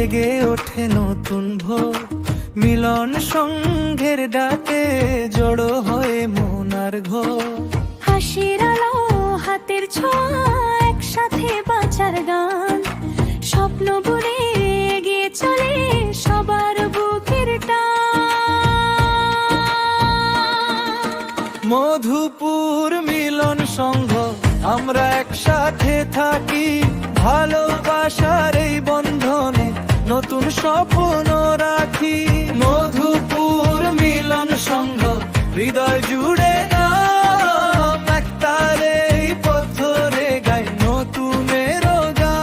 জেগে ওঠে নতুন ভোর, মিলন সঙ্গের ডাকে জড়ো হয়ে মন আর ঘর। হাসির আলো হাতের ছোঁয়া একসাথে বাঁচার গান, স্বপ্ন বুনে এগিয়ে চলে সবার বুকের টান। মধুপুর মিলন সংঘ, আমরা একসাথে থাকি, ভালোবাসার এই বন্ধনে নতুন স্বপ্ন রাখি। মধুপুর মিলন সংঘ, হৃদয় জুড়ে নাম একতারে পথরে গাই নতুনের গান।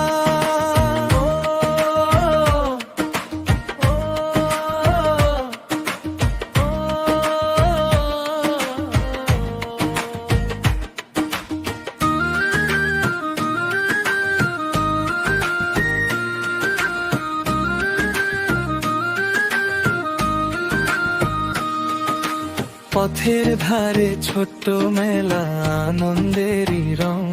পথের ধারে ছোট্ট মেলা, আনন্দেরই রং,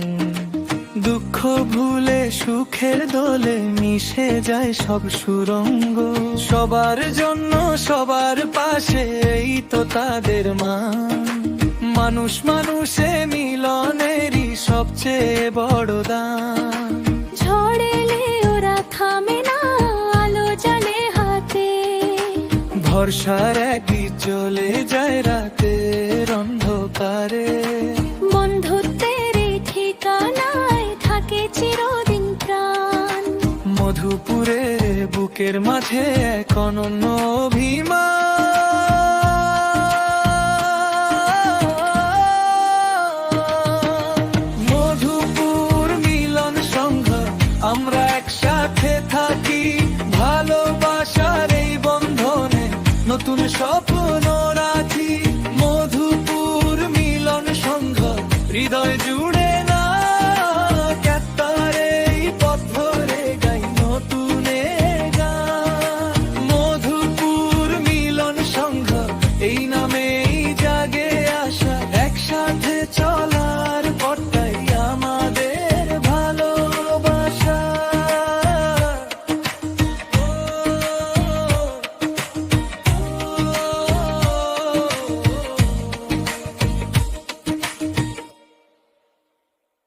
দুঃখ ভুলে সুখের দোলে মিশে যায় সব সুরঙ্গ। সবার জন্য সবার পাশে এই তো তাদের মান, মানুষ মানুষে মিলনেরই সবচেয়ে বড় দান। ঝড় এলে ওরা থামে না, আলো জ্বালে হাতে, ভরসার একই চলে যায় রাতের অন্ধকারে। বন্ধুত্বের এই ঠিকানায় থাকে চিরদিন প্রাণ। মধুপুরের বুকের মাঝে এক অনন্য অভিমান।